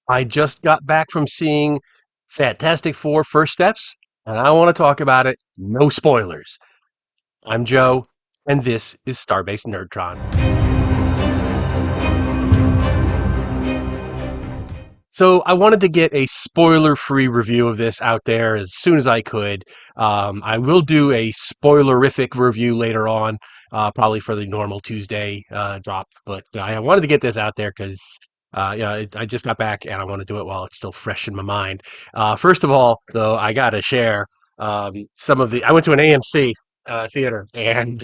I just got back from seeing Fantastic Four First Steps, and I want to talk about it. No spoilers. I'm Joe, and this is Starbase Nerdtron. So I wanted to get a spoiler-free review of this out there as soon as I could. I will do a spoilerific review later on, probably for the normal Tuesday drop. But I wanted to get this out there because I just got back and I want to do it while it's still fresh in my mind. First of all, though, I got to share some of the. I went to an AMC theater and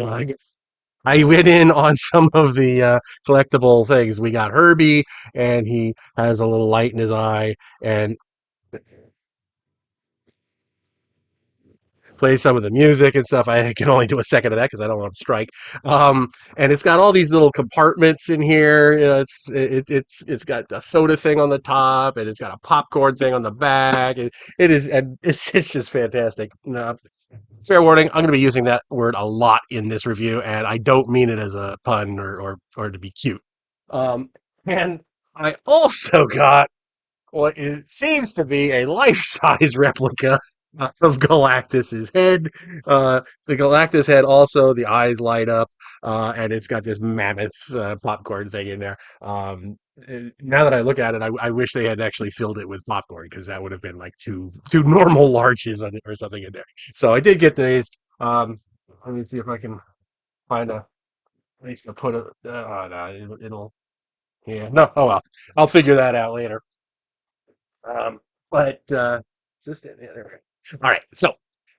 I went in on some of the collectible things. We got Herbie, and he has a little light in his eye, and plays some of the music and stuff. I can only do a second of that because I don't want to strike. And it's got all these little compartments in here. You know, it's got a soda thing on the top, and it's got a popcorn thing on the back. It is, and it's just fantastic. Fair warning, I'm going to be using that word a lot in this review, and I don't mean it as a pun or to be cute. Um, and I also got what it seems to be a life-size replica of Galactus's head. The Galactus head also, the eyes light up, and it's got this mammoth popcorn thing in there. Now that I look at it, I wish they had actually filled it with popcorn because that would have been like two normal larges on it or something in there. So I did get these. Um, Let me see if I can find a place to put it. Oh, no, it'll yeah, no, oh well. I'll figure that out later. Um, but is this the other? All right, so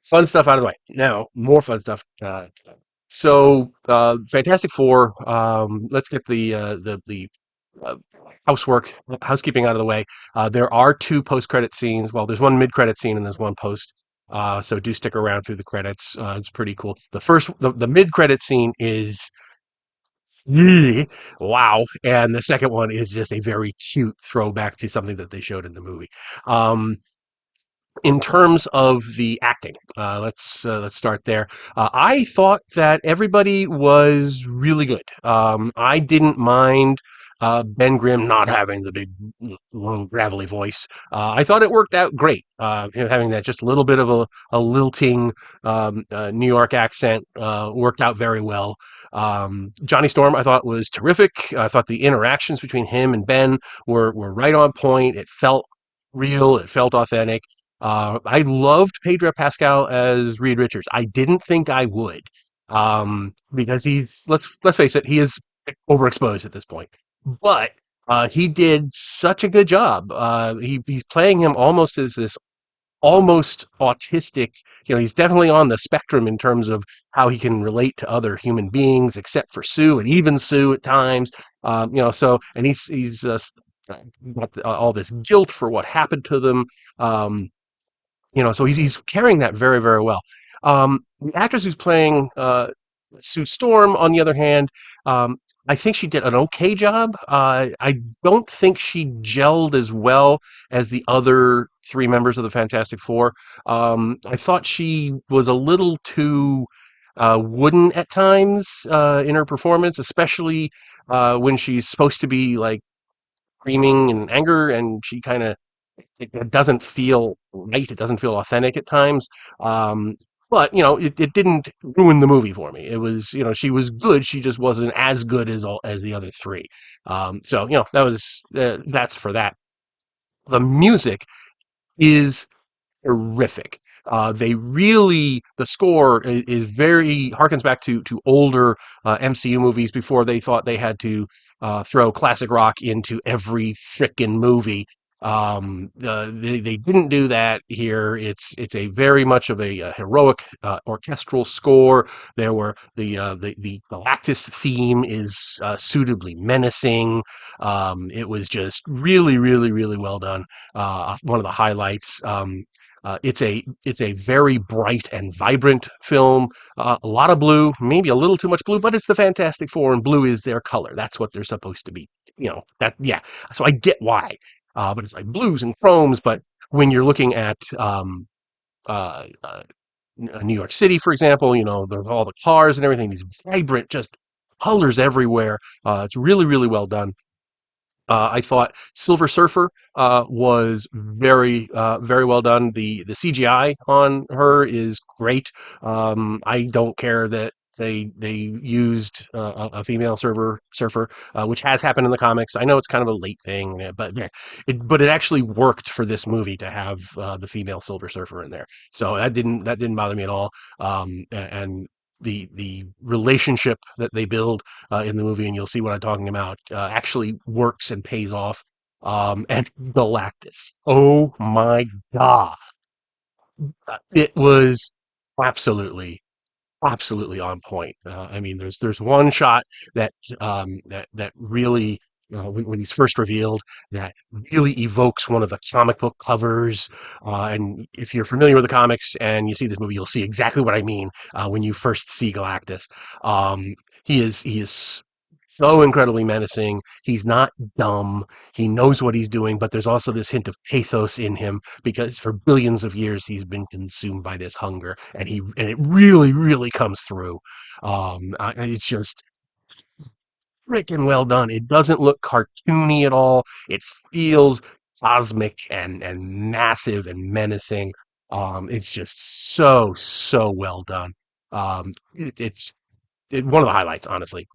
fun stuff out of the way. Now, more fun stuff. Fantastic Four. Let's get the uh, housekeeping out of the way. There are two post-credit scenes. Well, there's one mid-credit scene and there's one post. So do stick around through the credits. It's pretty cool. The mid-credit scene is wow, and the second one is just a very cute throwback to something that they showed in the movie. Um, in terms of the acting, let's start there. I thought that everybody was really good. I didn't mind Ben Grimm not having the big, long, gravelly voice. I thought it worked out great. Him having that just a little bit of a lilting New York accent worked out very well. Johnny Storm, I thought was terrific. I thought the interactions between him and Ben were right on point. It felt real. It felt authentic. I loved Pedro Pascal as Reed Richards. I didn't think I would, because let's face it, he is overexposed at this point. But he did such a good job. He's playing him almost as this almost autistic. You know, he's definitely on the spectrum in terms of how he can relate to other human beings, except for Sue, and even Sue at times. And he's got all this guilt for what happened to them. Um, so he's carrying that very, very well. The actress who's playing Sue Storm, on the other hand, um, I think she did an okay job. I don't think she gelled as well as the other three members of the Fantastic Four. I thought she was a little too wooden at times in her performance, especially when she's supposed to be like screaming in anger, and she kind of it doesn't feel right. It doesn't feel authentic at times. Um, but it didn't ruin the movie for me. It was, she was good. She just wasn't as good as the other three. That's for that. The music is horrific. The score is very harkens back to older MCU movies before they thought they had to throw classic rock into every frickin' movie. They didn't do that here. It's a very much of a heroic orchestral score. There were the Galactus theme is suitably menacing. It was just really, really, really well done. One of the highlights. It's a very bright and vibrant film. A lot of blue, maybe a little too much blue, but it's the Fantastic Four, and blue is their color. That's what they're supposed to be. That yeah. So I get why, but it's like blues and chromes. But when you're looking at uh, uh, New York City, for example, there's all the cars and everything. These vibrant, just colors everywhere. It's really, really well done. I thought Silver Surfer was very well done. The CGI on her is great. I don't care that they used a female surfer, which has happened in the comics. I know it's kind of a late thing, but yeah, it actually worked for this movie to have the female Silver Surfer in there. So that didn't bother me at all. And the relationship that they build in the movie, and you'll see what I'm talking about, actually works and pays off. And Galactus. Oh my God. It was absolutely absolutely on point. I mean, there's one shot that really when he's first revealed that really evokes one of the comic book covers. And if you're familiar with the comics and you see this movie, you'll see exactly what I mean when you first see Galactus. Um, he is so incredibly menacing. He's not dumb. He knows what he's doing, but there's also this hint of pathos in him because for billions of years he's been consumed by this hunger, and it really comes through. It's just freaking well done. It doesn't look cartoony at all. It feels cosmic and massive and menacing. It's just so well done. It's one of the highlights, honestly.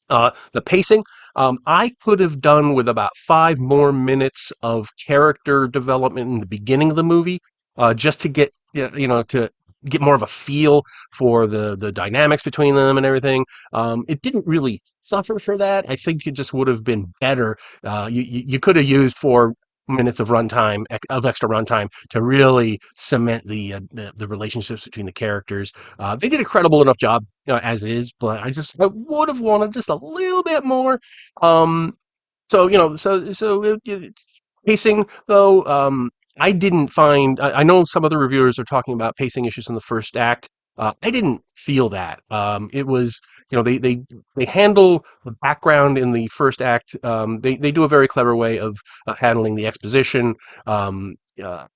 The pacing, I could have done with about 5 more minutes of character development in the beginning of the movie, just to get to get more of a feel for the dynamics between them and everything. It didn't really suffer for that. I think it just would have been better. You could have used 4 minutes of runtime of extra runtime to really cement the relationships between the characters. They did a credible enough job as is, but I would have wanted just a little bit more. Um, so pacing though, I didn't find. I know some other reviewers are talking about pacing issues in the first act. I didn't feel that. It was they handle the background in the first act. They do a very clever way of handling the exposition. Um, uh,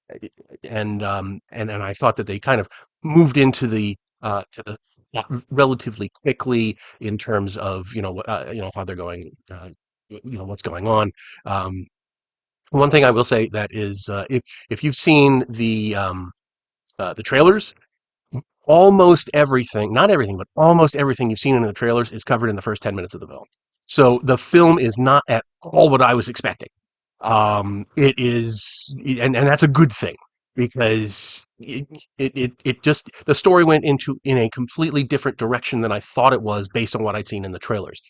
and I thought that they kind of moved into the to the relatively quickly in terms of how they're going, what's going on. Um, One thing I will say that is, if you've seen the trailers, almost everything, not everything, but almost everything you've seen in the trailers is covered in the first 10 minutes of the film. So the film is not at all what I was expecting. It is, and that's a good thing because it just the story went into in a completely different direction than I thought it was based on what I'd seen in the trailers.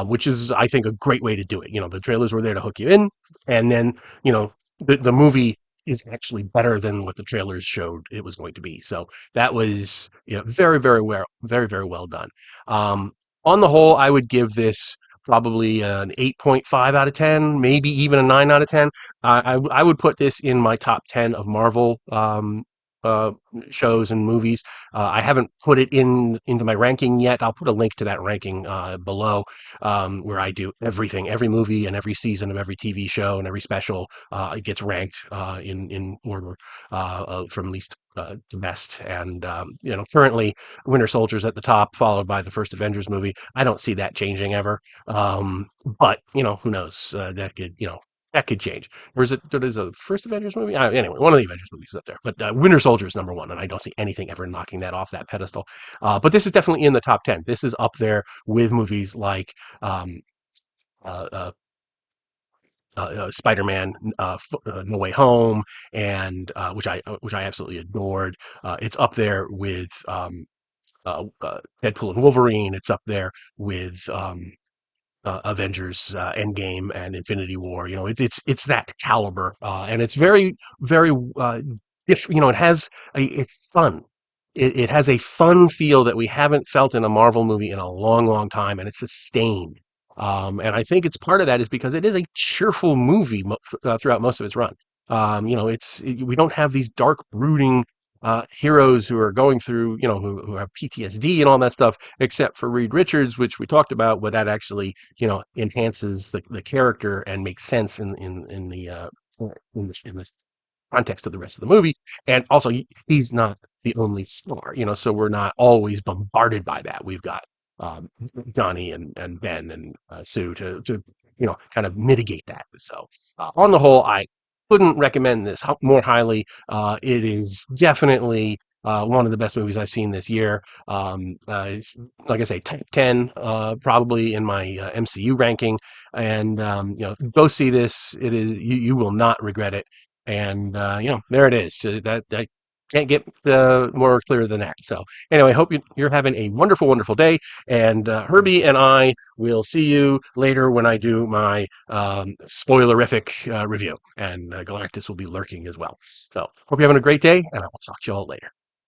Which is, I think, a great way to do it. The trailers were there to hook you in, and then the movie is actually better than what the trailers showed it was going to be. So that was very well done. Um, on the whole, I would give this probably an 8.5 out of 10, maybe even a 9 out of 10. I would put this in my top 10 of Marvel uh, shows and movies. I haven't put it into my ranking yet. I'll put a link to that ranking below, where I do everything, every movie and every season of every TV show and every special. It gets ranked in order from least to best. And currently, Winter Soldier's at the top, followed by the first Avengers movie. I don't see that changing ever. But who knows? That could change. Or is it the first Avengers movie? Anyway, one of the Avengers movies is up there. But Winter Soldier is number one, and I don't see anything ever knocking that off that pedestal. But this is definitely in the top 10. This is up there with movies like um, uh, uh, Spider-Man, No Way Home, and which I absolutely adored. It's up there with Deadpool and Wolverine. It's up there with Avengers Endgame and Infinity War. It's that caliber, and it's very it has it's fun. It has a fun feel that we haven't felt in a Marvel movie in a long time, and it's sustained. And I think it's part of that is because it is a cheerful movie throughout most of its run. We don't have these dark, brooding heroes who are going through, who have PTSD and all that stuff, except for Reed Richards, which we talked about, but that actually, enhances the character and makes sense in the context of the rest of the movie. And also, he's not the only star, so we're not always bombarded by that. We've got um, Johnny and Ben and Sue to kind of mitigate that. So on the whole, I couldn't recommend this more highly. It is definitely one of the best movies I've seen this year. It's, like I say, top 10 probably in my MCU ranking. And go see this. It is you will not regret it. And there it is. So that can't get more clear than that. So anyway, hope you're having a wonderful, wonderful day. And Herbie and I will see you later when I do my spoilerific review. And Galactus will be lurking as well. So hope you're having a great day, and I will talk to you all later.